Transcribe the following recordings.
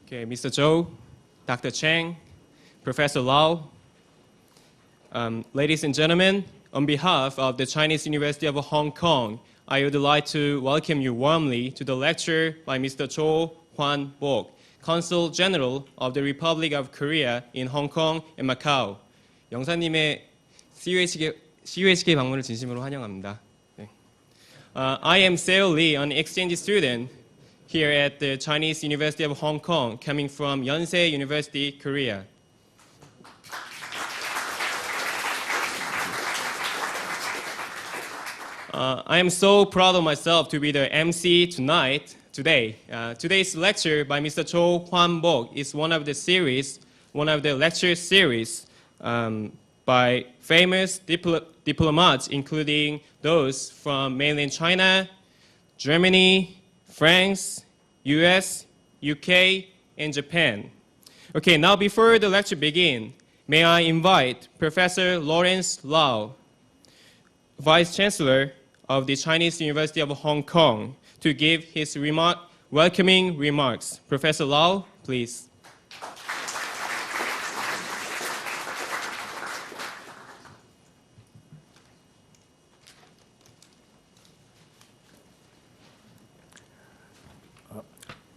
Okay, Mr. Zhou, Dr. Chang, Professor Lau, ladies and gentlemen, on behalf of the Chinese University of Hong Kong, I would like to welcome you warmly to the lecture by Mr.赵煥復, Consul General of the Republic of Korea in Hong Kong and Macau. 영사님의 CUHK 방문을 진심으로 환영합니다. 네. I am Seo Lee, an exchange student here at the Chinese University of Hong Kong, coming from Yonsei University, Korea. I am so proud of myself to be the MC today. Today's lecture by Mr.赵煥復is one of the lecture series by famous diplomats, including those from mainland China, Germany, France, US, UK, and Japan. Okay, now before the lecture begins, may I invite Professor Lawrence Lau, Vice Chancellor of the Chinese University of Hong Kong, to give his welcoming remarks. Professor Lau, please.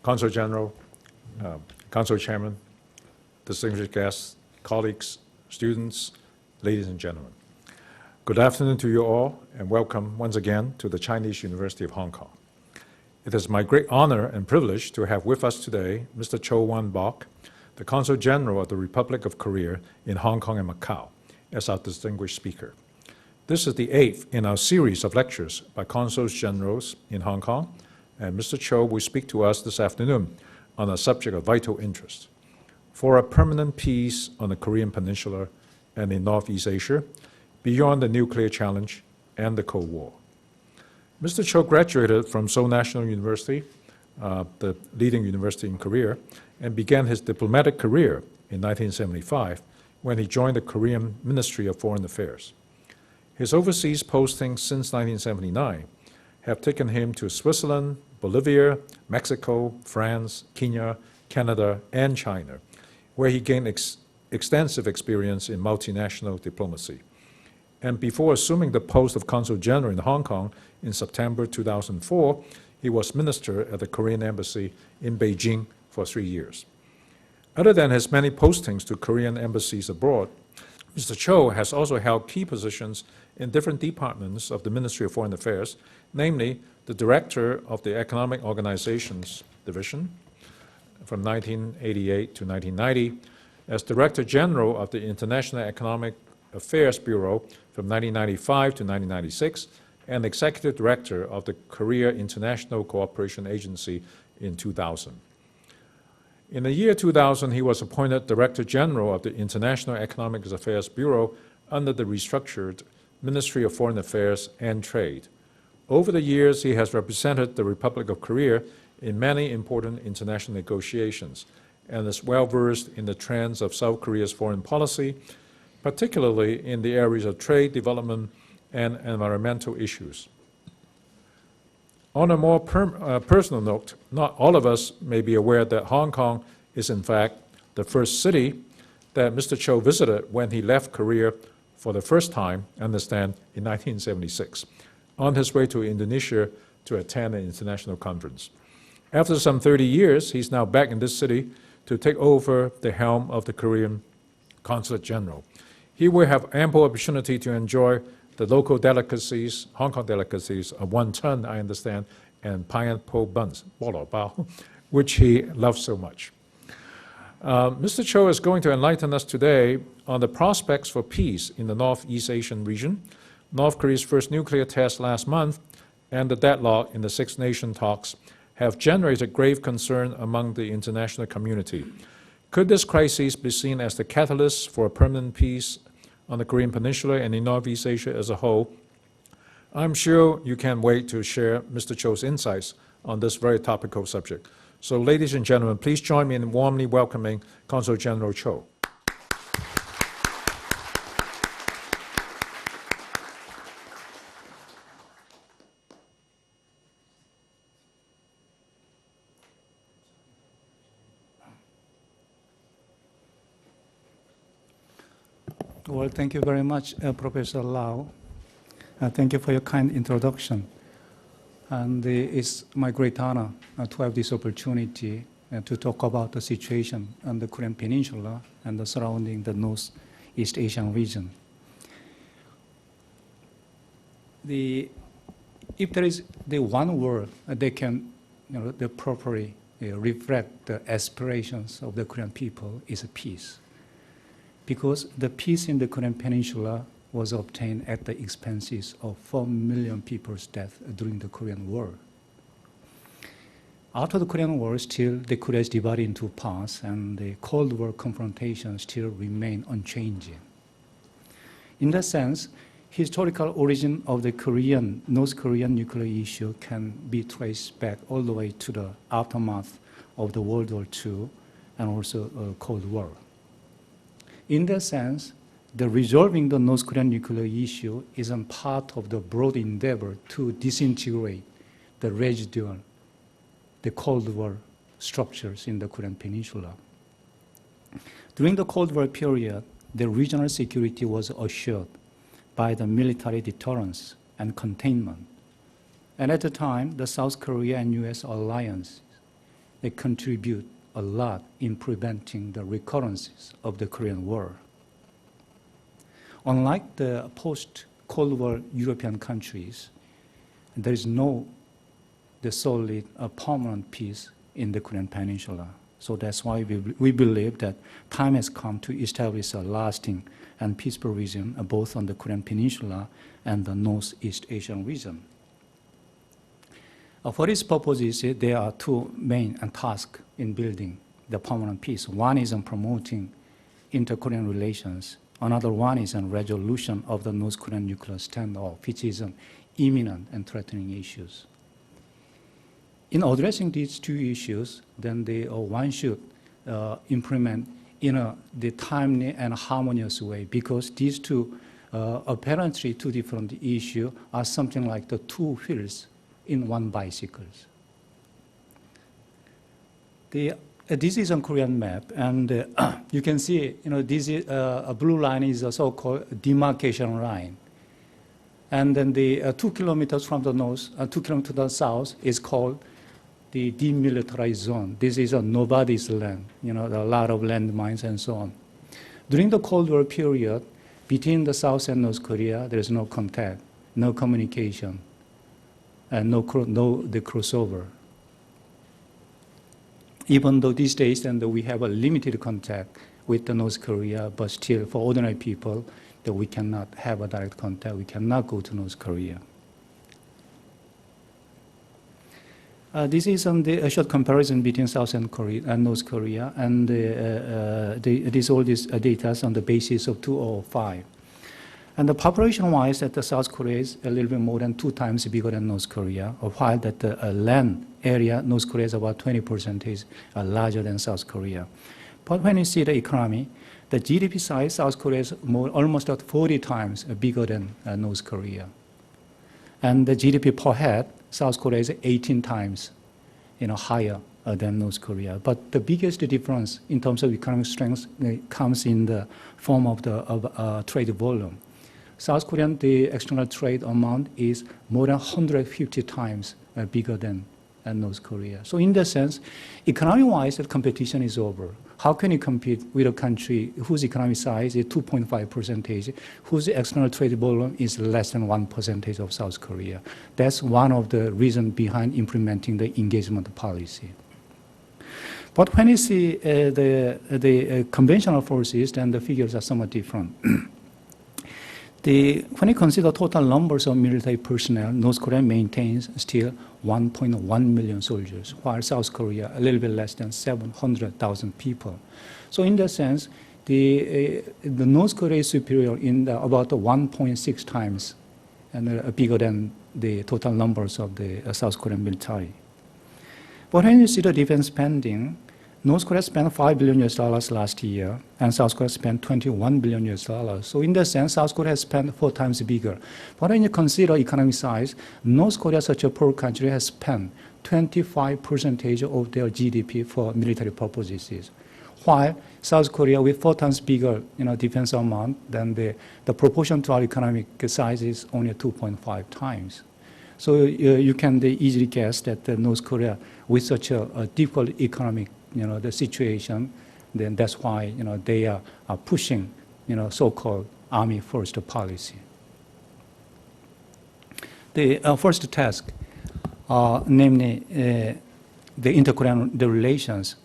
Consul General, Consul Chairman, distinguished guests, colleagues, students, ladies and gentlemen. Good afternoon to you all, and welcome once again to the Chinese University of Hong Kong. It is my great honor and privilege to have with us today Mr.赵煥復, the Consul General of the Republic of Korea in Hong Kong and Macau, as our distinguished speaker. This is the 8th in our series of lectures by Consuls Generals in Hong Kong, and Mr. Cho will speak to us this afternoon on a subject of vital interest. For a permanent peace on the Korean Peninsula and in Northeast Asia, beyond the nuclear challenge and the Cold War. Mr. Cho graduated from Seoul National University, the leading university in Korea, and began his diplomatic career in 1975 when he joined the Korean Ministry of Foreign Affairs. His overseas postings since 1979 have taken him to Switzerland, Bolivia, Mexico, France, Kenya, Canada, and China, where he gained extensive experience in multinational diplomacy. And before assuming the post of Consul General in Hong Kong in September 2004, he was minister at the Korean Embassy in Beijing for 3 years. Other than his many postings to Korean embassies abroad, Mr. Cho has also held key positions in different departments of the Ministry of Foreign Affairs, namely the Director of the Economic Organizations Division from 1988 to 1990, as Director General of the International Economic Affairs Bureau from 1995 to 1996, and Executive Director of the Korea International Cooperation Agency in 2000. In the year 2000, he was appointed Director General of the International Economic Affairs Bureau under the restructured Ministry of Foreign Affairs and Trade. Over the years, he has represented the Republic of Korea in many important international negotiations and is well-versed in the trends of South Korea's foreign policy, particularly in the areas of trade, development, and environmental issues. On a more personal note, not all of us may be aware that Hong Kong is in fact the first city that Mr. Cho visited when he left Korea for the first time, understand, in 1976, on his way to Indonesia to attend an international conference. After some 30 years, he's now back in this city to take over the helm of the Korean Consulate General. He will have ample opportunity to enjoy the local delicacies, Hong Kong delicacies of wonton, I understand, and pineapple buns, which he loves so much. Mr. Cho is going to enlighten us today on the prospects for peace in the Northeast Asian region, North Korea's first nuclear test last month, and the deadlock in the Six Nation talks have generated grave concern among the international community. Could this crisis be seen as the catalyst for a permanent peace on the Korean Peninsula and in Northeast Asia as a whole? I'm sure you can't wait to share Mr. Cho's insights on this very topical subject. So, ladies and gentlemen, please join me in warmly welcoming Consul General Cho. Well, thank you very much, Professor Lau. Thank you for your kind introduction. And it's my great honor to have this opportunity to talk about the situation on the Korean Peninsula and the surrounding the Northeast Asian region. If there is the one word that can properly reflect the aspirations of the Korean people, is peace. Because the peace in the Korean Peninsula was obtained at the expenses of 4 million people's death during the Korean War. After the Korean War, still the Korea is divided into parts, and the Cold War confrontation still remain unchanging. In that sense, historical origin of the North Korean nuclear issue can be traced back all the way to the aftermath of the World War II and also Cold War. In that sense, the resolving the North Korean nuclear issue is a part of the broad endeavor to disintegrate the residual, the Cold War structures in the Korean Peninsula. During the Cold War period, the regional security was assured by the military deterrence and containment. And at the time, the South Korea and US alliance, they contribute a lot in preventing the recurrences of the Korean War. Unlike the post-Cold War European countries, there is no solid permanent peace in the Korean Peninsula. So that's why we believe that time has come to establish a lasting and peaceful region both on the Korean Peninsula and the Northeast Asian region. For these purposes, there are two main tasks in building the permanent peace. One is on promoting inter-Korean relations. Another one is on resolution of the North Korean nuclear standoff, which is an imminent and threatening issues. In addressing these two issues, then one should implement in the timely and harmonious way, because these two apparently two different issues are something like the two wheels in one bicycle. This is a Korean map, and you can see, this is, a blue line is a so-called demarcation line. And then the 2 kilometers from the north, 2 kilometers to the south is called the demilitarized zone. This is a nobody's land, a lot of landmines and so on. During the Cold War period, between the South and North Korea, there is no contact, no communication, and no the crossover. Even though these days we have a limited contact with the North Korea, but still for ordinary people, that we cannot have a direct contact, we cannot go to North Korea. This is a short comparison between South and North Korea, and all these data on the basis of 2005. And the population-wise, that the South Korea is a little bit more than 2 times bigger than North Korea, while that the land area, North Korea is about 20% larger than South Korea. But when you see the economy, the GDP size, South Korea is almost 40 times bigger than North Korea. And the GDP per head, South Korea is 18 times higher than North Korea. But the biggest difference in terms of economic strength comes in the form of the trade volume. South Korean, the external trade amount is more than 150 times bigger than North Korea. So in that sense, economy-wise, the competition is over. How can you compete with a country whose economic size is 2.5%, whose external trade volume is less than 1% of South Korea? That's one of the reasons behind implementing the engagement policy. But when you see the conventional forces, then the figures are somewhat different. When you consider total numbers of military personnel, North Korea maintains still 1.1 million soldiers, while South Korea a little bit less than 700,000 people. So in that sense, the North Korea is superior in about 1.6 times and bigger than the total numbers of the South Korean military. But when you see the defense spending, North Korea spent $5 billion last year, and South Korea spent $21 billion. So in that sense, South Korea has spent 4 times bigger. But when you consider economic size, North Korea, such a poor country, has spent 25% of their GDP for military purposes, while South Korea, with 4 times bigger defense amount than the proportion to our economic size is only 2.5 times. So you can easily guess that North Korea, with such a difficult economic the situation, then that's why they are pushing so-called Army First policy. The first task, namely the inter-Korean relations.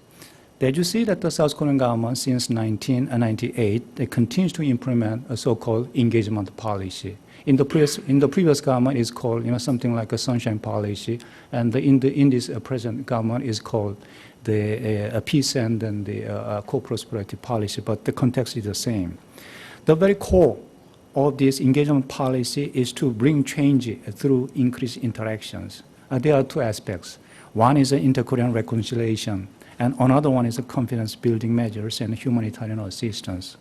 As you see that the South Korean government since 1998 they continues to implement a so-called engagement policy. In the previous government is called something like a sunshine policy, and in this present government is called the peace and then the co-prosperity policy, but the context is the same. The very core of this engagement policy is to bring change through increased interactions. There are 2 aspects. One is inter-Korean reconciliation, and another one is confidence-building measures and humanitarian assistance.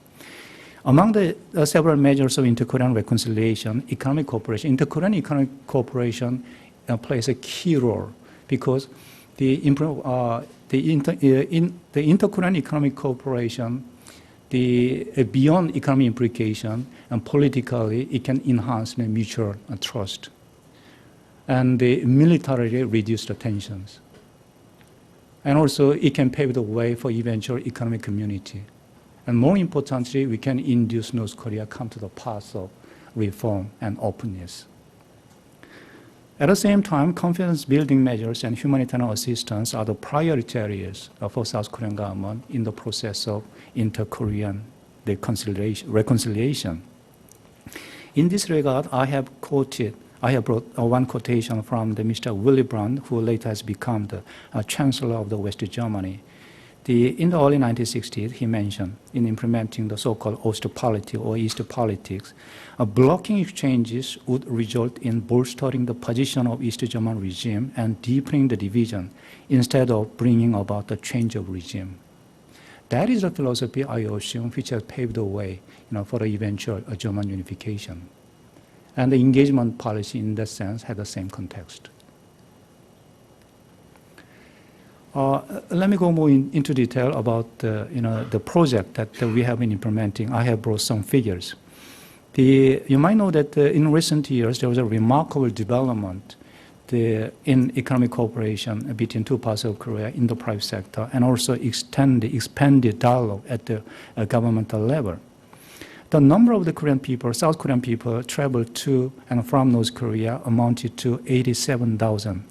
Among the several measures of inter-Korean reconciliation, economic cooperation, inter-Korean economic cooperation plays a key role because the inter-Korean economic cooperation, beyond economic implication and politically, it can enhance the mutual trust and militarily reduce the tensions. And also, it can pave the way for eventual economic community. And more importantly, we can induce North Korea come to the path of reform and openness. At the same time, confidence-building measures and humanitarian assistance are the priority areas for South Korean government in the process of inter-Korean reconciliation. In this regard, I have brought one quotation from Mr. Willy Brandt, who later has become the Chancellor of the West Germany. In the early 1960s, he mentioned, in implementing the so-called Ostpolitik or East politics, blocking exchanges would result in bolstering the position of East German regime and deepening the division instead of bringing about a change of regime. That is the philosophy, I assume, which has paved the way for the eventual German unification. And the engagement policy, in that sense, had the same context. Let me go more into detail about the project that we have been implementing. I have brought some figures. You might know that in recent years there was a remarkable development in economic cooperation between 2 parts of Korea in the private sector, and also expanded dialogue at the governmental level. The number of the South Korean people traveled to and from North Korea amounted to 87,000.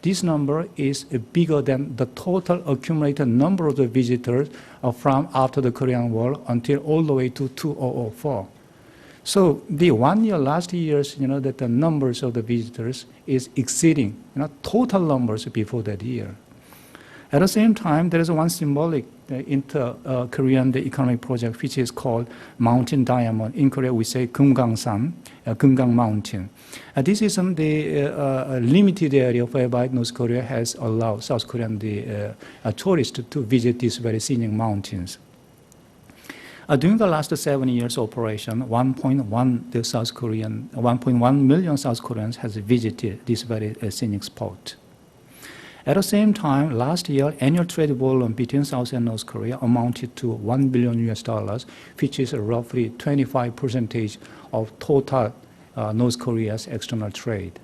This number is bigger than the total accumulated number of the visitors from after the Korean War until all the way to 2004. So the 1 year, last year's, that the numbers of the visitors is exceeding, total numbers before that year. At the same time, there is one symbolic inter-Korean economic project which is called Mountain Diamond. In Korea, we say Kumgangsan, Kumgang Mountain. This is the limited area whereby North Korea has allowed South Korean tourists to visit these very scenic mountains. During the last 7 years operation, 1.1 million South Koreans has visited this very scenic spot. At the same time, last year, annual trade volume between South and North Korea amounted to $1 billion, which is roughly 25% of total North Korea's external trade.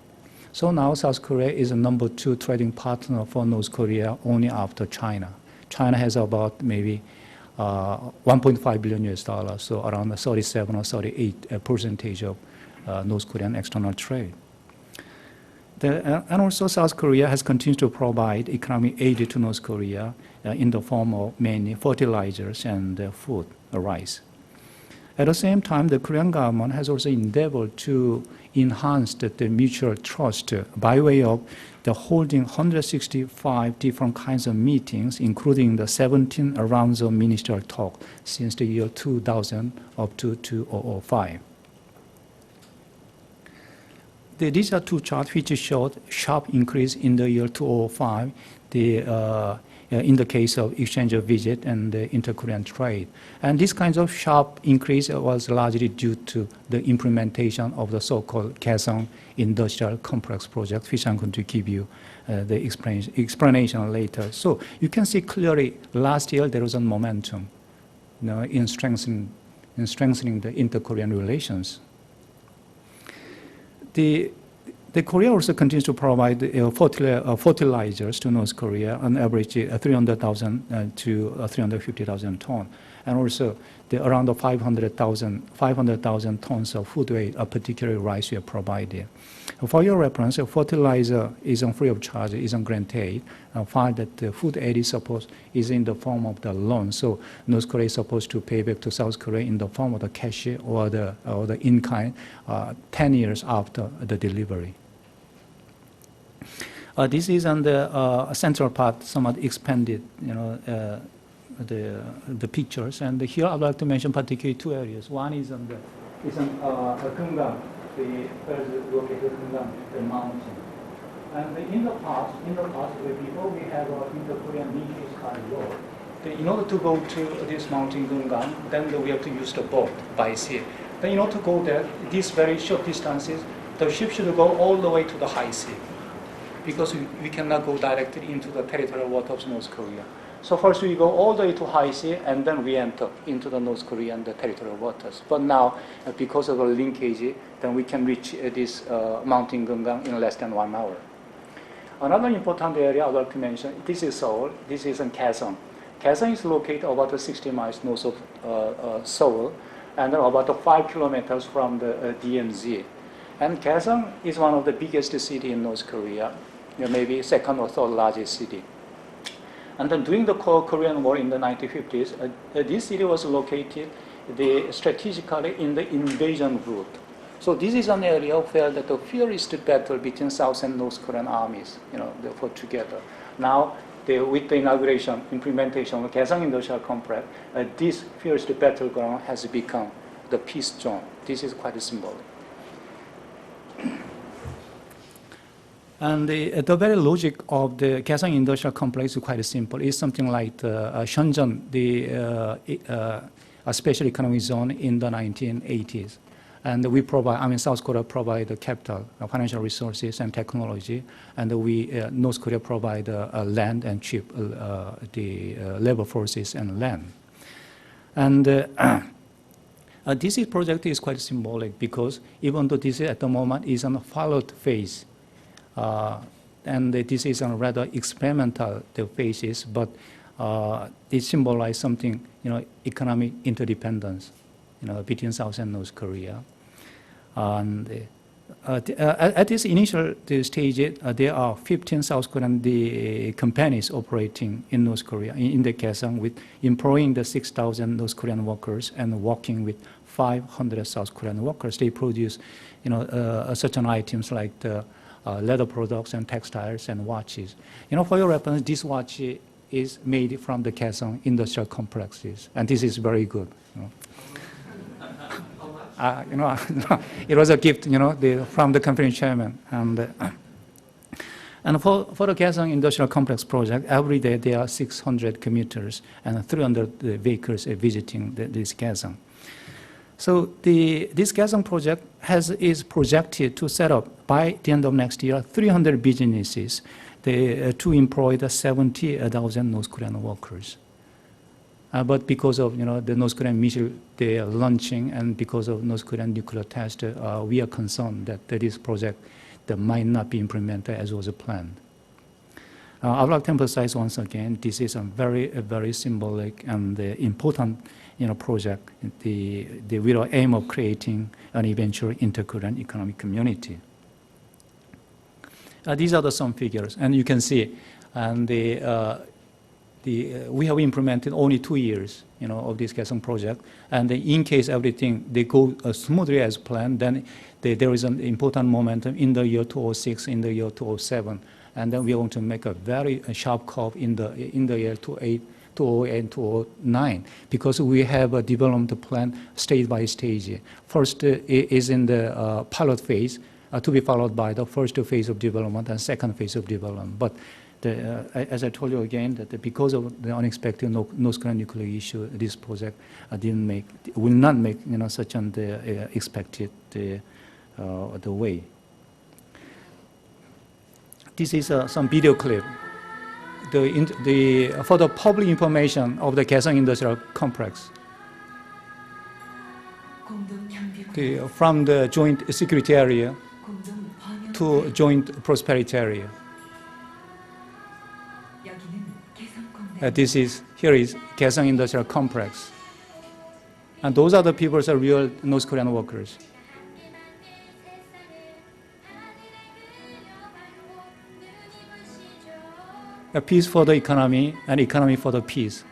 So now South Korea is the number 2 trading partner for North Korea only after China. China has about maybe $1.5 billion, so around 37 or 38% of North Korean external trade. And also South Korea has continued to provide economic aid to North Korea in the form of mainly fertilizers and food, rice. At the same time, the Korean government has also endeavored to enhance the mutual trust by way of the holding 165 different kinds of meetings, including the 17 rounds of ministerial talk since the year 2000 up to 2005. These are 2 charts which showed sharp increase in the year 2005. in the case of exchange of visit and inter-Korean trade. And this kind of sharp increase was largely due to the implementation of the so-called Kaesong Industrial Complex project, which I'm going to give you the explanation later. So you can see clearly last year there was a momentum, in strengthening the inter-Korean relations. The Korea also continues to provide fertilizers to North Korea on average 300,000 to 350,000 tons, and also around 500,000 tons of food aid, particularly rice, we are provided. For your reference, fertilizer is on free of charge, is on grant aid. Find that the food aid is in the form of the loan. So North Korea is supposed to pay back to South Korea in the form of the cash or the in-kind 10 years after the delivery. This is on the central part, somewhat expanded, the pictures. And here I'd like to mention particularly two areas. One is on Gyeongbang, where is located Gyeongbang, the mountain. And in the past, before we have inter-Korean linkage by road, in order to go to this mountain Gyeongbang, then we have to use the boat by sea. Then in order to go there, these very short distances, the ship should go all the way to the high sea, because we cannot go directly into the territorial waters of North Korea. So first we go all the way to high sea, and then we enter into the North Korean territorial waters. But now, because of the linkage, then we can reach this mountain Gyeongbang in less than 1 hour. Another important area I'd like to mention, this is Seoul, this is in Kaesong. Kaesong is located about 60 miles north of Seoul, and about 5 kilometers from the DMZ. And Kaesong is one of the biggest cities in North Korea, maybe second or third largest city. And then during the Korean War in the 1950s, this city was located strategically in the invasion route. So this is an area where the fierce battle between South and North Korean armies, they fought together. Now, with the implementation of the Kaesong Industrial Complex, this fierce battleground has become the peace zone. This is quite symbolic. And the very logic of the Kaesong Industrial Complex is quite simple. It's something like Shenzhen, the special economic zone in the 1980s. And we provide, South Korea provide the capital, financial resources and technology, and North Korea provide land and cheap the labor forces and land. And this project is quite symbolic because even though this at the moment is on a pilot phase, and this is on rather experimental phases, but it symbolizes something, economic interdependence, between South and North Korea. And at this initial stage, there are 15 South Korean companies operating in North Korea, in the Kaesong, with employing the 6,000 North Korean workers and working with 500 South Korean workers. They produce, certain items like the leather products and textiles and watches. For your reference, this watch is made from the Kaesong industrial complexes, and this is very good. It was a gift, from the company chairman. And for the Kaesong Industrial Complex project, every day there are 600 commuters and 300 vehicles visiting this Kaesong. So this Kaesong project is projected to set up by the end of next year 300 businesses to employ the 70,000 North Korean workers. But because of the North Korean missile they are launching, and because of North Korean nuclear test, we are concerned that this project that might not be implemented as was planned. I would like to emphasize once again, this is a very symbolic and important project, the real aim of creating an eventual inter-Korean economic community. These are some figures, and you can see, and we have implemented only 2 years, of this Kaesong project, and in case everything they go smoothly as planned, then there is an important momentum in the year 2006, in the year 2007, and then we are going to make a very sharp curve in the year 2008 and 2009, because we have a development plan stage by stage. First is in the pilot phase, to be followed by the first phase of development and second phase of development. But as I told you again, that because of the unexpected North Korean nuclear issue, this project will not make such an expected the way. This is some video clip. For the public information of the Kaesong Industrial Complex. From the joint security area to joint prosperity area. Here is Kaesong Industrial Complex. And those are the people who are real North Korean workers. A peace for the economy and economy for the peace.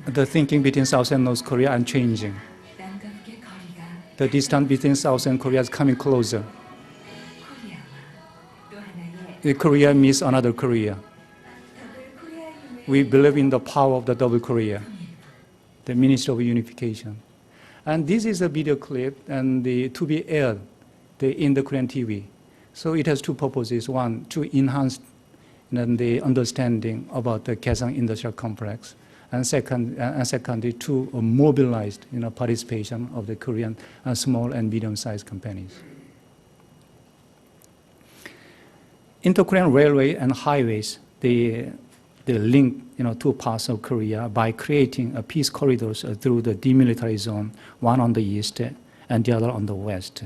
The thinking between South and North Korea are changing. The distance between South and Korea is coming closer. Korea means another Korea. We believe in the power of the double Korea, the Ministry of Unification. And this is a video clip and to be aired in the Korean TV. So it has two purposes. One, to enhance the understanding about the Kaesong Industrial Complex. And secondly, to mobilize participation of the Korean small and medium-sized companies. Inter-Korean railway and highways, they link two parts of Korea by creating peace corridors through the demilitarized zone, one on the east and the other on the west.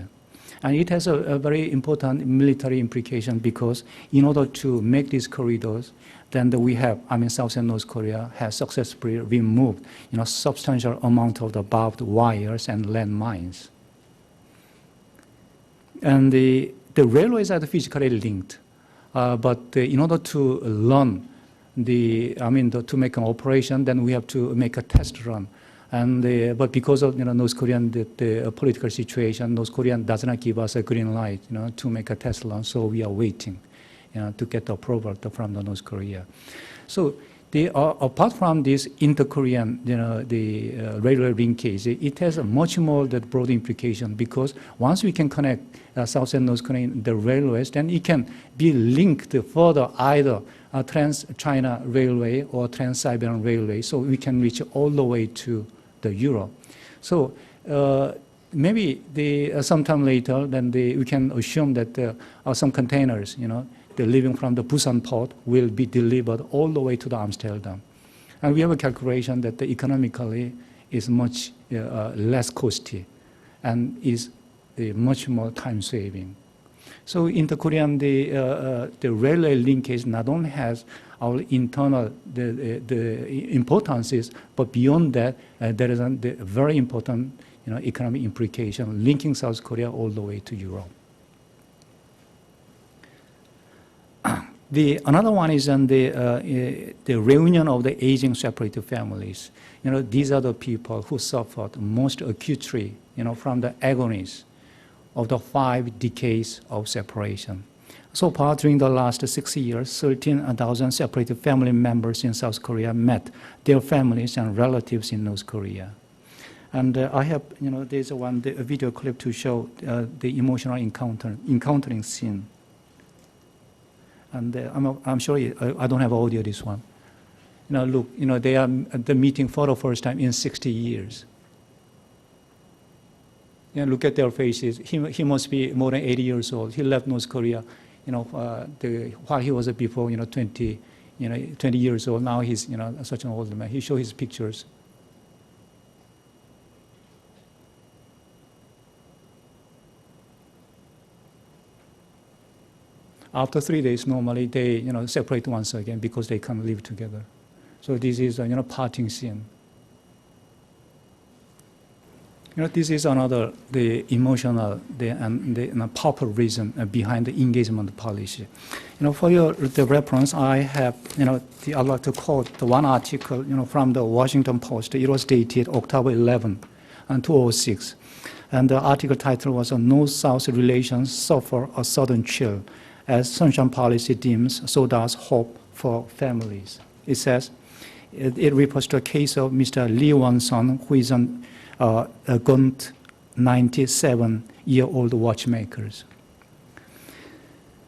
And it has a very important military implication because in order to make these corridors, then South and North Korea has successfully removed substantial amount of the barbed wires and landmines. And the railways are physically linked, but in order to learn to make an operation, then we have to make a test run. And but because of North Korean the political situation, North Korea does not give us a green light to make a test run, so we are waiting to get the approval from the North Korea. So apart from this inter-Korean the railway linkage, it has a much more broad implication because once we can connect South and North Korea the railways, then it can be linked further either Trans-China Railway or Trans-Siberian Railway, so we can reach all the way to the Europe. So maybe sometime later, then we can assume that some containers, they're leaving from the Busan port, will be delivered all the way to the Amsterdam. And we have a calculation that economically is much less costly and is much more time saving. So inter-Korean, the railway linkage not only has our internal the importances, but beyond that, there is a very important economic implication linking South Korea all the way to Europe. Another one is on the reunion of the aging separated families. These are the people who suffered most acutely, from the agonies of the 5 decades of separation. So far, during the last 6 years, 13,000 separated family members in South Korea met their families and relatives in North Korea. And I have, there's a video clip to show the emotional encountering scene. And I'm sure I don't have audio this one. Look, they are at the meeting for the first time in 60 years. Look at their faces. He must be more than 80 years old. He left North Korea, while he was before, 20 years old. Now he's, such an old man. He showed his pictures. After 3 days, normally they, separate once again because they can't live together. So this is a, parting scene. This is another the emotional and the powerful reason behind the engagement policy. For the reference, I have I'd like to quote the one article from the Washington Post. It was dated October 11, 2006, and the article title was "North-South Relations Suffer a Sudden Chill as Sunshine Policy Dims, so does hope for families." It says it refers to a case of Mr. Lee Won-sun, who is gaunt 97-year-old watchmakers.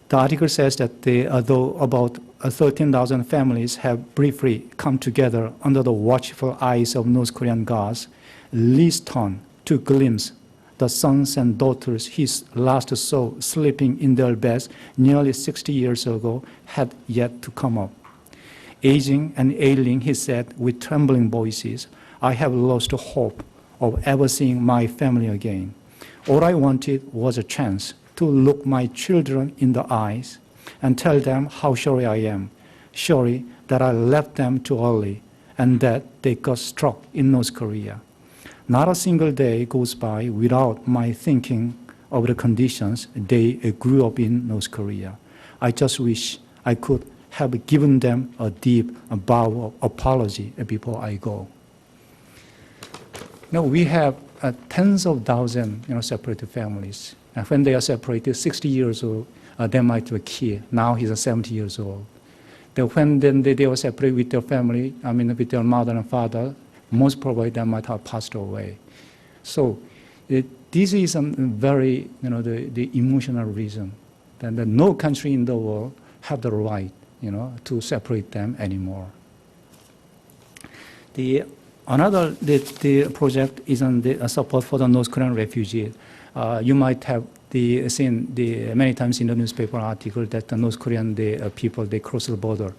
The article says that though about 13,000 families have briefly come together under the watchful eyes of North Korean gods, Lee's turn to glimpse the sons and daughters he last saw sleeping in their beds nearly 60 years ago had yet to come up. Aging and ailing, he said with trembling voices, I have lost hope of ever seeing my family again. All I wanted was a chance to look my children in the eyes and tell them how sorry I am, sorry that I left them too early and that they got struck in North Korea. Not a single day goes by without my thinking of the conditions they grew up in North Korea. I just wish I could have given them a deep bow of apology before I go. Now we have tens of thousands separated families. And when they are separated, 60 years old, they might be a kid. Now he's 70 years old. When they were separated with their family, with their mother and father, most probably they might have passed away. So this is a very, the emotional reason that no country in the world have the right, to separate them anymore. Another project is on the support for the North Korean refugees. You might have seen many times in the newspaper article that the North Korean people, they cross the border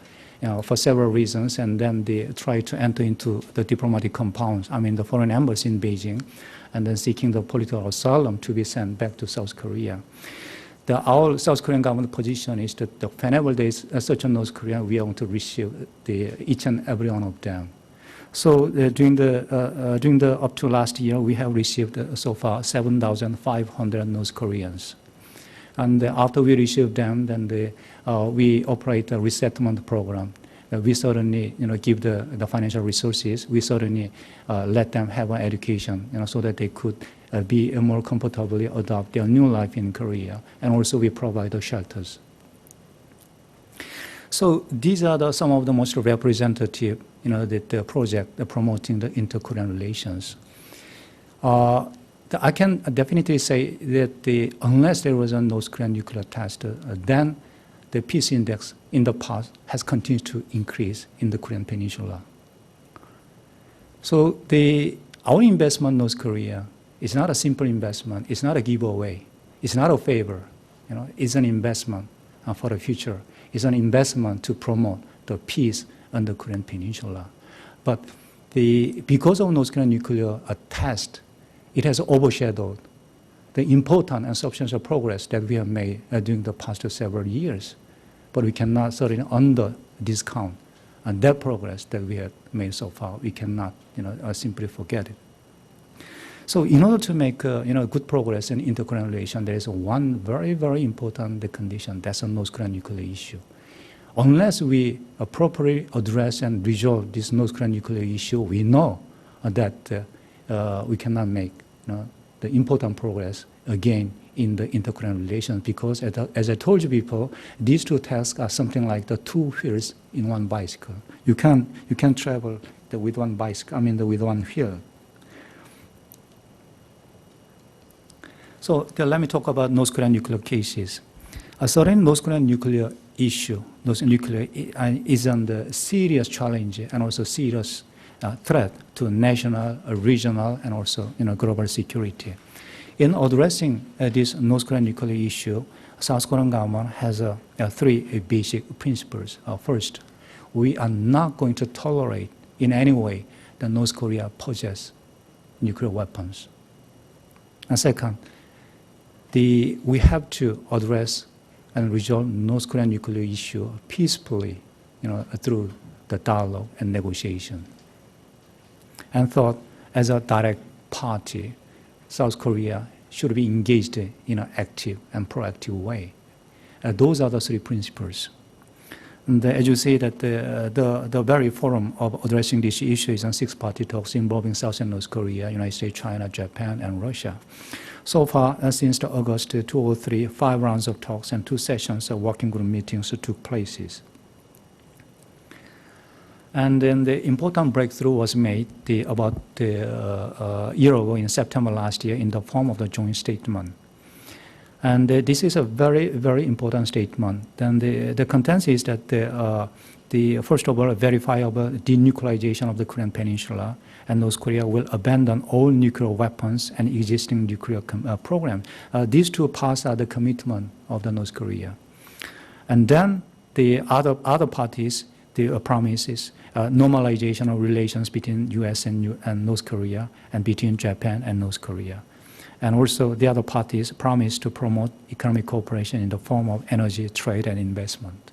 for several reasons, and then they try to enter into the diplomatic compounds, the foreign embassy in Beijing, and then seeking the political asylum to be sent back to South Korea. Our South Korean government position is that whenever there is such a North Korean, we are going to receive each and every one of them. So during the up to last year, we have received so far 7,500 North Koreans. And after we receive them, then we operate a resettlement program. We certainly give the financial resources. We certainly let them have an education, so that they could be more comfortably adopt their new life in Korea. And also we provide the shelters. So these are some of the most representative, the project promoting the inter-Korean relations. I can definitely say that unless there was a North Korean nuclear test, then the peace index in the past has continued to increase in the Korean Peninsula. So our investment in North Korea is not a simple investment. It's not a giveaway. It's not a favor. It's an investment for the future. It's an investment to promote the peace on the Korean Peninsula. But because of North Korean nuclear test, it has overshadowed the important and substantial progress that we have made during the past several years. But we cannot certainly under-discount that progress that we have made so far. We cannot simply forget it. So in order to make good progress in inter-Korean relations, there is one very, very important condition. That's a North Korean nuclear issue. Unless we appropriately address and resolve this North Korean nuclear issue, we know that we cannot make the important progress again in the inter-Korean relations, because as I told you before, these two tasks are something like the two wheels in one bicycle. You can travel with one bicycle, with one wheel. So let me talk about North Korean nuclear cases. A certain North Korean nuclear issue, nuclear is under serious challenge and also serious threat to national, regional, and also global security. In addressing this North Korean nuclear issue, South Korean government has three basic principles. First, we are not going to tolerate in any way that North Korea possess nuclear weapons. And second, we have to address and resolve North Korean nuclear issue peacefully, through the dialogue and negotiation. And third, as a direct party, South Korea should be engaged in an active and proactive way. Those are the three principles. And as you see, that the very forum of addressing this issue is on six-party talks involving South and North Korea, United States, China, Japan, and Russia. So far, since August 2003, 5 rounds of talks and 2 sessions of working group meetings took place. And then the important breakthrough was made about a year ago in September last year in the form of the joint statement. And this is a very, very important statement. And the content is that first of all, a verifiable denuclearization of the Korean Peninsula, and North Korea will abandon all nuclear weapons and existing nuclear programs. These two parts are the commitment of the North Korea. And then the other parties, the promises, normalization of relations between U.S. and North Korea, and between Japan and North Korea. And also the other parties promise to promote economic cooperation in the form of energy, trade, and investment.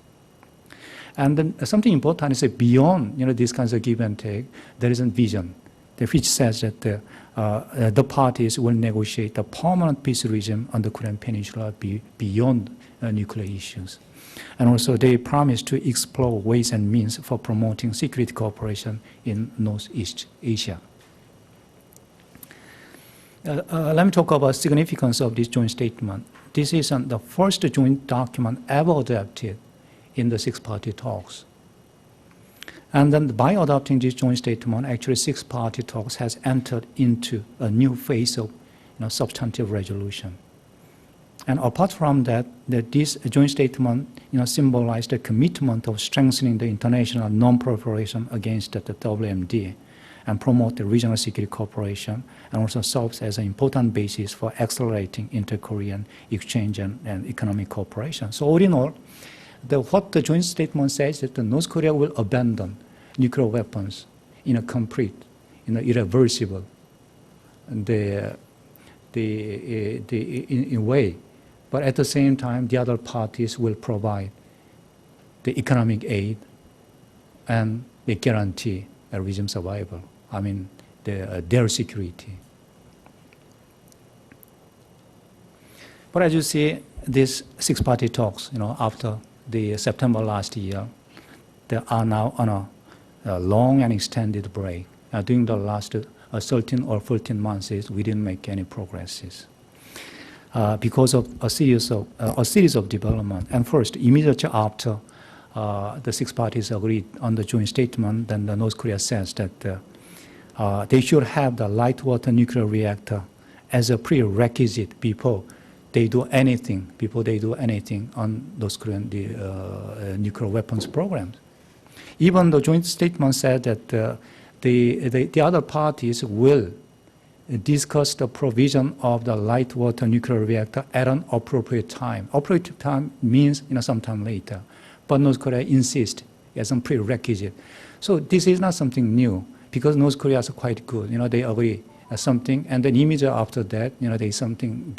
And then something important is that beyond these kinds of give and take, there is a vision which says that the parties will negotiate a permanent peace regime on the Korean Peninsula beyond nuclear issues. And also they promise to explore ways and means for promoting security cooperation in Northeast Asia. Let me talk about significance of this joint statement. This is the first joint document ever adopted in the six-party talks. And then by adopting this joint statement, actually six-party talks has entered into a new phase of substantive resolution. And apart from that, this joint statement symbolized the commitment of strengthening the international non-proliferation against the WMD and promote the regional security cooperation, and also serves as an important basis for accelerating inter-Korean exchange and economic cooperation. So all in all, what the joint statement says is that North Korea will abandon nuclear weapons in a complete, irreversible, in way. But at the same time, the other parties will provide the economic aid and they guarantee a regime survival. I mean, their security. But as you see, these six-party talks, after the September last year, they are now on a long and extended break. During the last 13 or 14 months, we didn't make any progresses because of a series of development. And first, immediately after the six parties agreed on the joint statement, then the North Korea says that they should have the light water nuclear reactor as a prerequisite before they do anything on those Korean nuclear weapons programs. Even the joint statement said that the other parties will discuss the provision of the light water nuclear reactor at an appropriate time. Appropriate time means sometime later, but North Korea insists as a prerequisite. So this is not something new because North Korea is quite good. They agree something, and then immediately after that, they something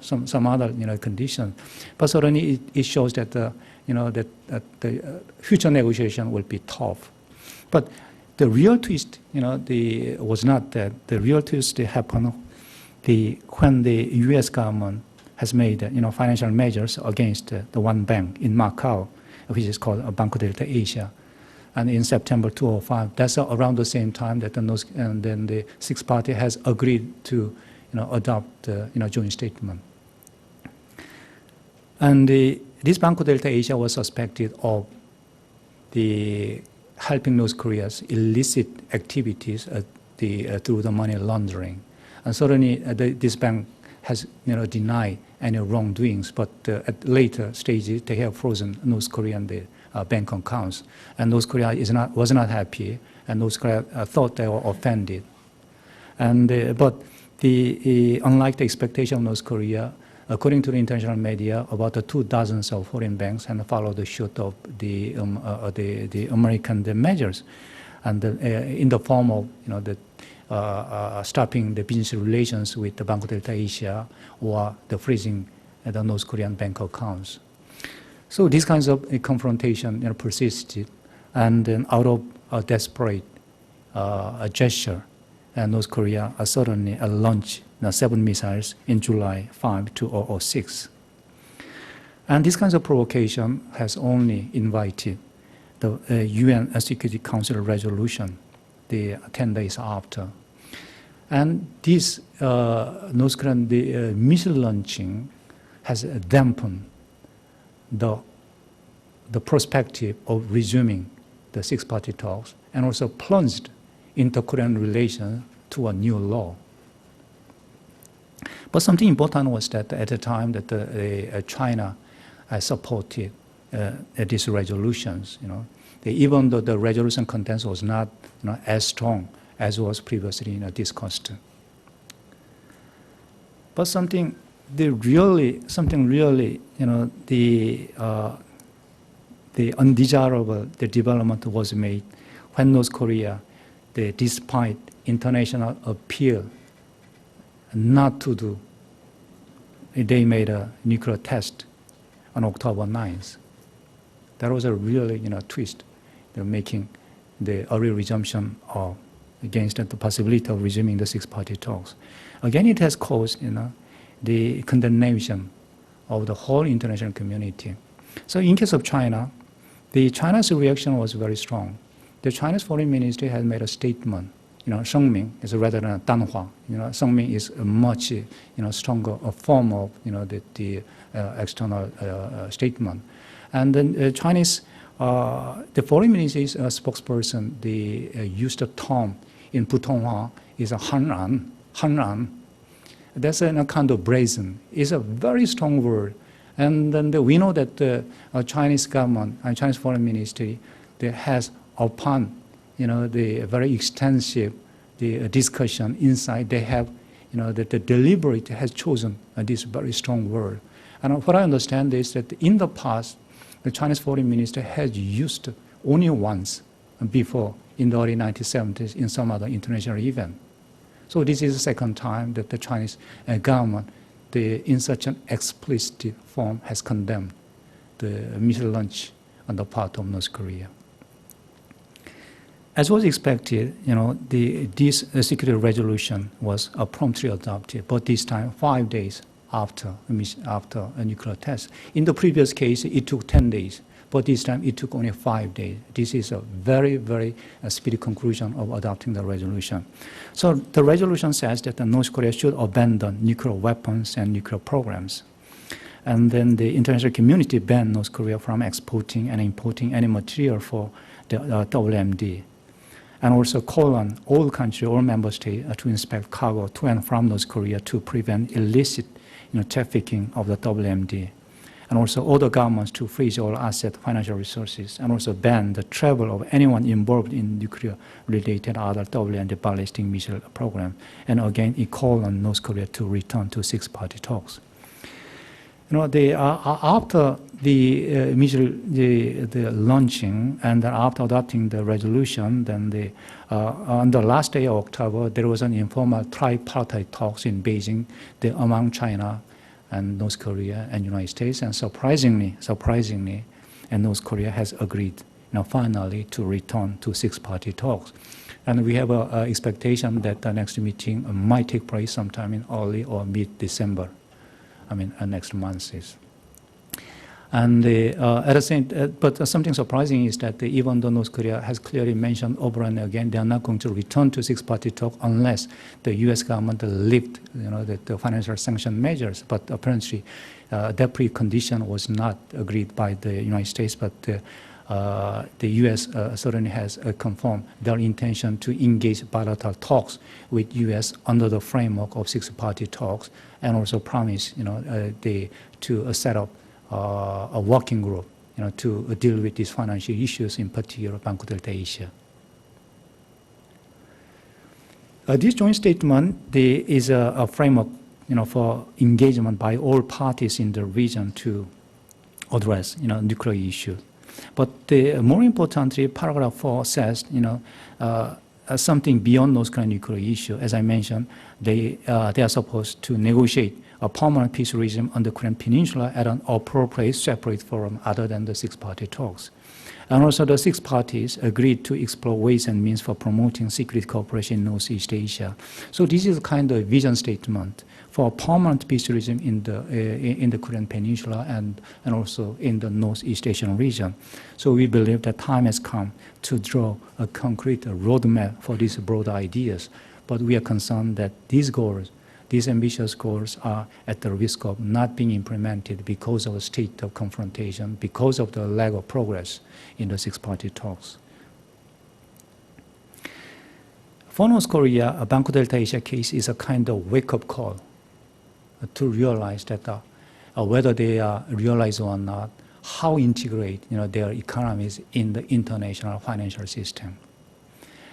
some other condition. But certainly it shows that the future negotiation will be tough. But the real twist, was not that. The real twist happened when the U.S. government has made financial measures against the one bank in Macau, which is called Banco Delta Asia. And in September 2005, that's around the same time that the six party has agreed to adopt joint statement. And this Banco Delta Asia was suspected of helping North Korea's illicit activities through the money laundering. And certainly this bank has denied any wrongdoings, but at later stages they have frozen North Korean bank accounts, and North Korea was not happy, and North Korea thought they were offended. And but unlike the expectation of North Korea, according to the international media, about 24 of foreign banks and followed the suit of the American measures, and in the form of stopping the business relations with the Banco Delta Asia or the freezing the North Korean bank accounts. So these kinds of confrontation persisted, and then out of a desperate gesture, North Korea suddenly launched 7 missiles in July 5, 2006. And this kind of provocation has only invited the UN Security Council resolution 10 days after. And this North Korean missile launching has dampened the perspective of resuming the six-party talks and also plunged inter-Korean relations to a new law. But something important was that at the time that China supported these resolutions, even though the resolution content was not as strong as was previously discussed. But something really, the undesirable development was made when North Korea, despite international appeal not to do, they made a nuclear test on October 9th. That was a really twist, making the early resumption of against the possibility of resuming the six-party talks. Again, it has caused the condemnation of the whole international community. So in case of China, China's reaction was very strong. The Chinese foreign ministry has made a statement. Shengming is rather than Danhua. Shengming is a much stronger form of the external statement. And then the foreign ministry's spokesperson, they used the term in Putonghua is a hanran. That's a kind of brazen. It's a very strong word. And then we know that the Chinese government and Chinese foreign ministry, they has upon the very extensive discussion inside, they have the deliberate has chosen this very strong word. And what I understand is that in the past, the Chinese foreign minister has used only once before in the early 1970s in some other international event. So this is the second time that the Chinese government, in such an explicit form, has condemned the missile launch on the part of North Korea. As was expected, this security resolution was promptly adopted, but this time 5 days after a nuclear test. In the previous case, it took 10 days, but this time it took only 5 days. This is a very, very speedy conclusion of adopting the resolution. So the resolution says that North Korea should abandon nuclear weapons and nuclear programs. And then the international community banned North Korea from exporting and importing any material for the WMD. And also call on all countries, all member states to inspect cargo to and from North Korea to prevent illicit trafficking of the WMD. And also order governments to freeze all asset financial resources and also ban the travel of anyone involved in nuclear-related other WMD ballistic missile program. And again, it called on North Korea to return to six-party talks. After the launching and after adopting the resolution, then on the last day of October, there was an informal tripartite talks in Beijing among China and North Korea and United States, and surprisingly, and North Korea has agreed finally to return to six-party talks. And we have an expectation that the next meeting might take place sometime in early or mid-December. Next month is. And at the same, but something surprising is that even though North Korea has clearly mentioned over and again they are not going to return to six-party talk unless the U.S. government lift the financial sanction measures. But apparently that precondition was not agreed by the United States. But the U.S. Certainly has confirmed their intention to engage bilateral talks with U.S. under the framework of six-party talks, and also promise to set up a working group to deal with these financial issues, in particular Banco Delta Asia. This joint statement is a framework for engagement by all parties in the region to address nuclear issues. But more importantly, paragraph 4 says something beyond North Korean nuclear issue. As I mentioned, they are supposed to negotiate a permanent peace regime on the Korean Peninsula at an appropriate separate forum other than the six-party talks. And also the six parties agreed to explore ways and means for promoting security cooperation in Northeast Asia. So this is a kind of vision statement for a permanent peace regime in the Korean Peninsula and also in the Northeast Asian region. So we believe that time has come to draw a concrete roadmap for these broad ideas. But we are concerned that these goals, these ambitious goals, are at the risk of not being implemented because of a state of confrontation, because of the lack of progress in the six-party talks. For North Korea, a Banco Delta Asia case is a kind of wake-up call to realize that whether they realize or not, how integrate their economies in the international financial system.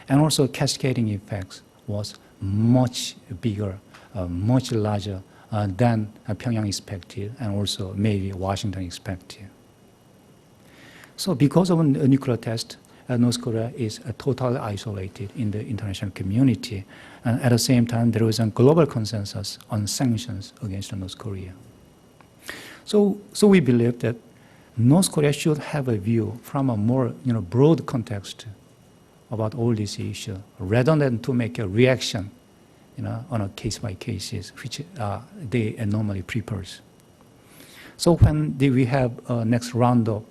And also cascading effects was much bigger, much larger than Pyongyang expected, and also maybe Washington expected. So because of a nuclear test, North Korea is totally isolated in the international community. And at the same time, there is a global consensus on sanctions against North Korea. So we believe that North Korea should have a view from a more broad context about all these issues, rather than to make a reaction on a case-by-case basis, which they normally prepare. So when we have next round of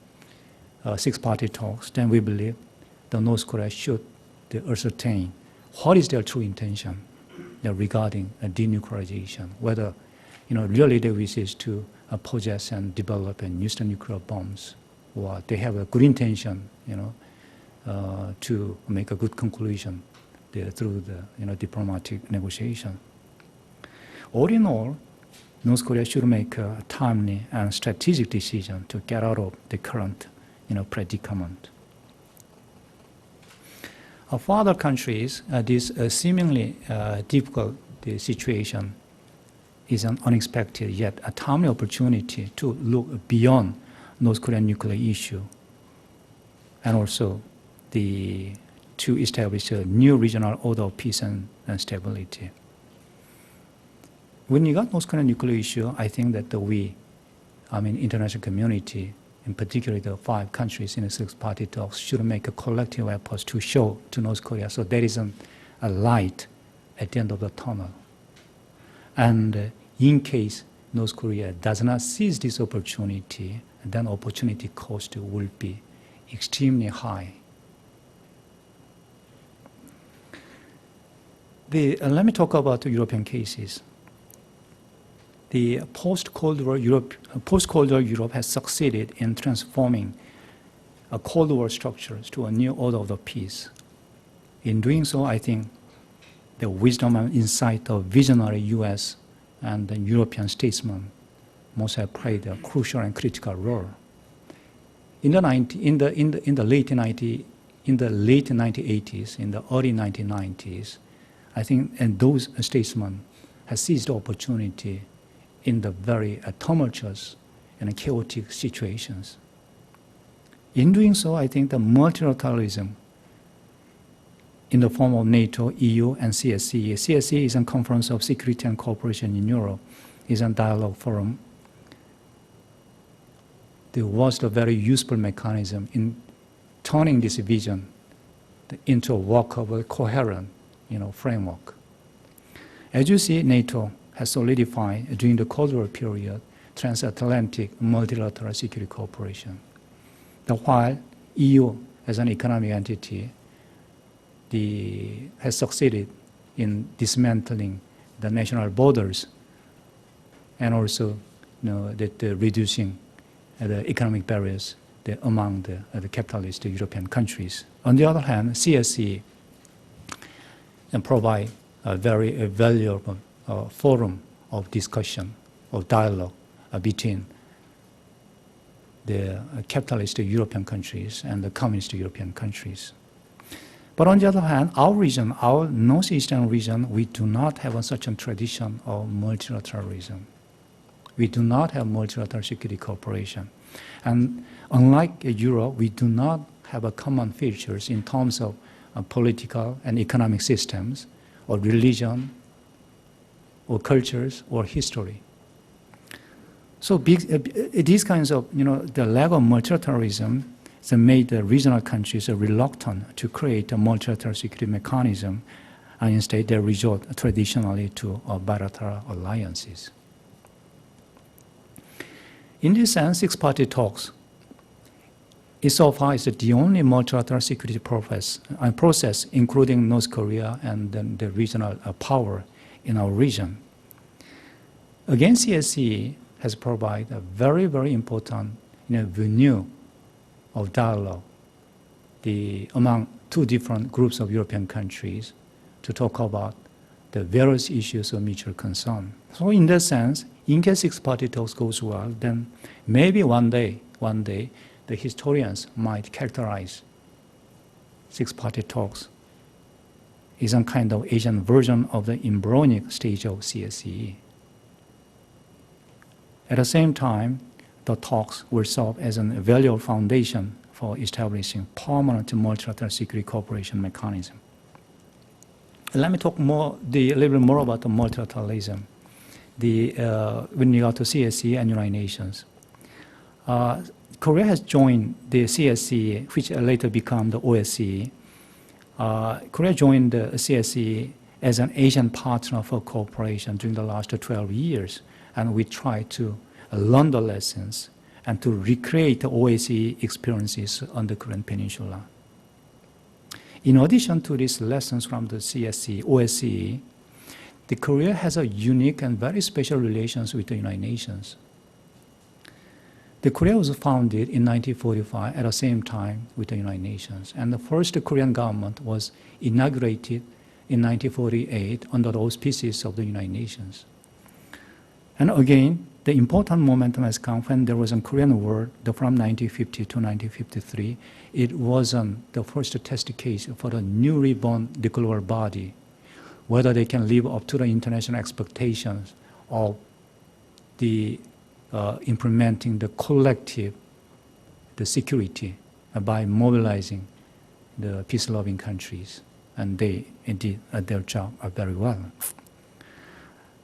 six-party talks, then we believe the North Korea should ascertain what is their true intention regarding denuclearization, whether really they wish to possess and develop and use the nuclear bombs, or they have a good intention to make a good conclusion through the diplomatic negotiation. All in all, North Korea should make a timely and strategic decision to get out of the current predicament. For other countries, this seemingly difficult situation is an unexpected yet a timely opportunity to look beyond North Korean nuclear issue, and also to establish a new regional order of peace and stability. When you got North Korean nuclear issue, I think that international community, in particular the 5 countries in the six-party talks, should make a collective effort to show to North Korea so there is a light at the end of the tunnel. And in case North Korea does not seize this opportunity, then opportunity cost will be extremely high. Let me talk about the European cases. The post-Cold War Europe has succeeded in transforming Cold War structures to a new order of the peace. In doing so, I think the wisdom and insight of visionary U.S. and European statesmen must have played a crucial and critical role. In the late 1980s, in the early 1990s, I think, and those statesmen have seized the opportunity in the very tumultuous and chaotic situations. In doing so, I think the multilateralism in the form of NATO, EU, and CSCE. CSCE is a Conference of Security and Cooperation in Europe, is a dialogue forum. There was a very useful mechanism in turning this vision into a workable, coherent framework. As you see, NATO has solidified during the Cold War period transatlantic multilateral security cooperation. While EU as an economic entity has succeeded in dismantling the national borders and also reducing the economic barriers among the capitalist European countries. On the other hand, CSCE provide a very valuable forum of discussion, of dialogue between the capitalist European countries and the communist European countries. But on the other hand, our region, our northeastern region, we do not have such a tradition of multilateralism. We do not have multilateral security cooperation. And unlike Europe, we do not have a common features in terms of political and economic systems, or religion, or cultures, or history. So these kinds of, the lack of multilateralism has made the regional countries reluctant to create a multilateral security mechanism, and instead they resort traditionally to bilateral alliances. In this sense, six-party talks so far is the only multilateral security process including North Korea and the regional power in our region. Again, CSCE has provided a very, very important venue of dialogue among two different groups of European countries, to talk about the various issues of mutual concern. So in that sense, in case six-party talks goes well, then maybe one day, the historians might characterize six-party talks as some kind of Asian version of the embryonic stage of CSCE. At the same time, the talks will serve as a valuable foundation for establishing permanent multilateral security cooperation mechanism. Let me talk a little bit more about the multilateralism with regard to CSCE and United Nations. Korea has joined the CSCE, which later became the OSCE. Korea joined the CSCE as an Asian partner for cooperation during the last 12 years, and we try to learn the lessons and to recreate the OSCE experiences on the Korean Peninsula. In addition to these lessons from the CSCE, OSCE, the Korea has a unique and very special relations with the United Nations. The Korea was founded in 1945 at the same time with the United Nations, and the first Korean government was inaugurated in 1948 under the auspices of the United Nations. And again, the important momentum has come when there was a Korean War from 1950 to 1953. It wasn't the first test case for the newly born the global body, whether they can live up to the international expectations of the implementing the collective, the security by mobilizing the peace-loving countries. And they indeed their job very well.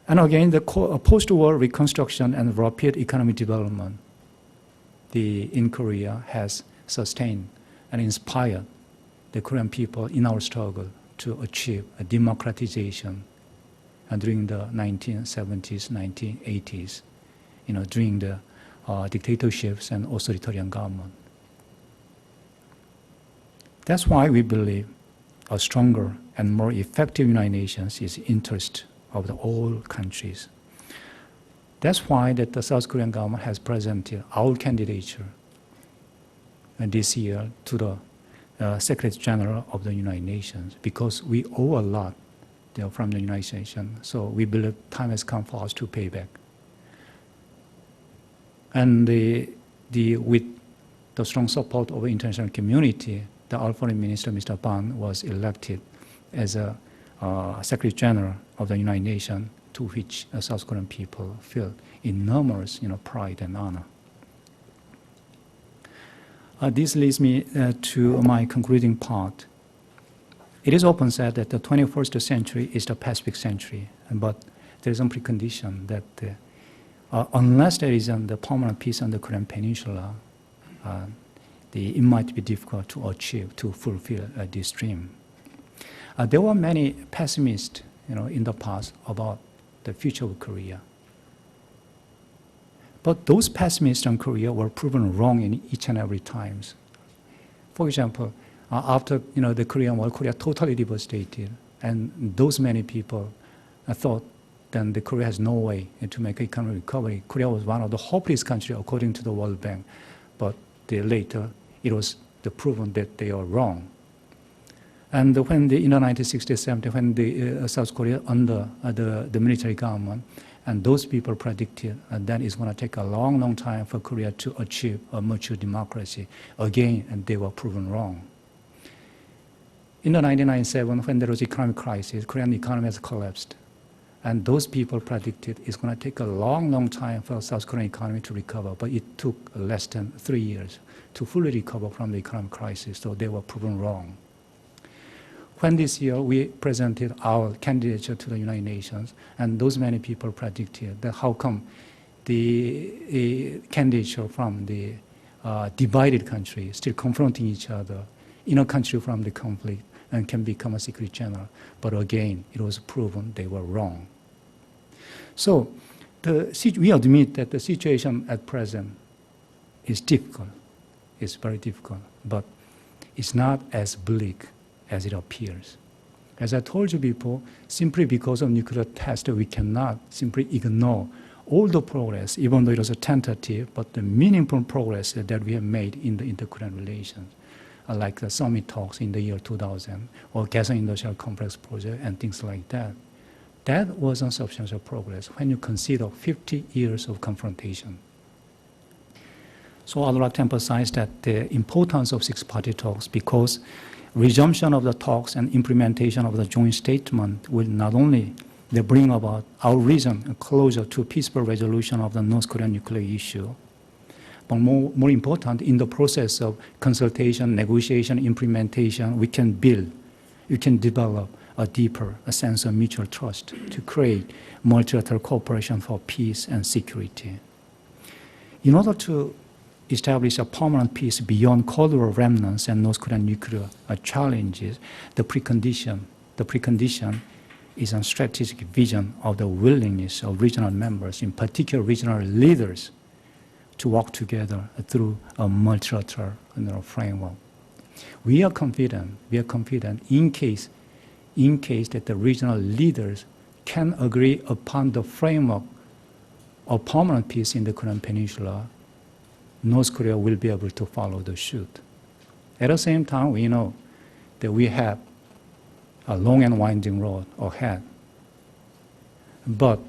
And again, the post-war reconstruction and rapid economic development in Korea has sustained and inspired the Korean people in our struggle to achieve a democratization during the 1970s, 1980s, during the dictatorships and authoritarian government. That's why we believe a stronger and more effective United Nations is in the interest of all countries. That's why the South Korean government has presented our candidature this year to the Secretary General of the United Nations, because we owe a lot from the United Nations. So we believe time has come for us to pay back. And with the strong support of the international community, our Foreign Minister, Mr. Ban, was elected as a Secretary General of the United Nations, to which South Korean people feel enormous pride and honor. This leads me to my concluding part. It is often said that the 21st century is the Pacific century, but there is a precondition that unless there is the permanent peace on the Korean Peninsula, it might be difficult to achieve, to fulfill this dream. There were many pessimists, in the past about the future of Korea. But those pessimists on Korea were proven wrong in each and every times. For example, after the Korean War, Korea totally devastated, and those many people thought then the Korea has no way to make economic recovery. Korea was one of the hopeless countries according to the World Bank, but later it was proven that they are wrong. And when in the 1960s, 70s, when the South Korea under the military government, and those people predicted that it's going to take a long, long time for Korea to achieve a mature democracy. Again, and they were proven wrong. In the 1997, when there was economic crisis, Korean economy has collapsed. And those people predicted it's going to take a long, long time for South Korean economy to recover, but it took less than 3 years to fully recover from the economic crisis, so they were proven wrong. When this year we presented our candidature to the United Nations, and those many people predicted that how come the candidature from the divided country still confronting each other in a country from the conflict and can become a Secretary General. But again, it was proven they were wrong. So we admit that the situation at present is difficult. It's very difficult, but it's not as bleak as it appears. As I told you before, simply because of nuclear test, we cannot simply ignore all the progress, even though it was a tentative, but the meaningful progress that we have made in the inter-Korean relations. like the summit talks in the year 2000, or Kaesong Industrial Complex project and things like that. That wasn't substantial progress when you consider 50 years of confrontation. So I'd like to emphasize that the importance of six-party talks, because resumption of the talks and implementation of the joint statement will not only bring about our region closer to peaceful resolution of the North Korean nuclear issue, but more important, in the process of consultation, negotiation, implementation, we can develop a deeper sense of mutual trust to create multilateral cooperation for peace and security. In order to establish a permanent peace beyond Cold War remnants and North Korean nuclear challenges, the precondition is a strategic vision of the willingness of regional members, in particular regional leaders, to work together through a multilateral framework. We are confident in case that the regional leaders can agree upon the framework of permanent peace in the Korean Peninsula, North Korea will be able to follow the suit. At the same time, we know that we have a long and winding road ahead. But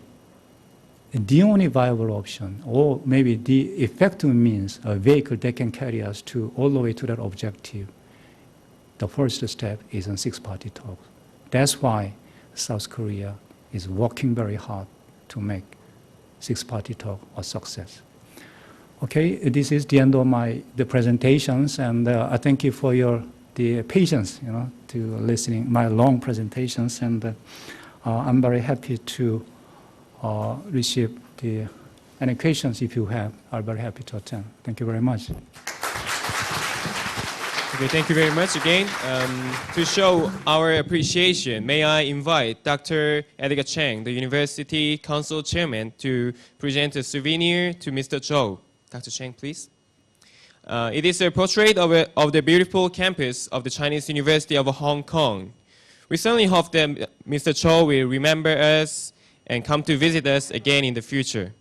the only viable option, or maybe the effective means, a vehicle that can carry us all the way to that objective, the first step is a six-party talk. That's why South Korea is working very hard to make six-party talk a success. Okay, this is the end of the presentations, and I thank you for the patience, to listening my long presentations, and I'm very happy to receive any questions if you have. I'm very happy to attend. Thank you very much. Okay, thank you very much again. To show our appreciation, may I invite Dr. Edgar Chang, the University Council Chairman, to present a souvenir to Mr. Zhou. Dr. Chang, please. It is a portrait of the beautiful campus of the Chinese University of Hong Kong. We certainly hope that Mr. Zhou will remember us and come to visit us again in the future.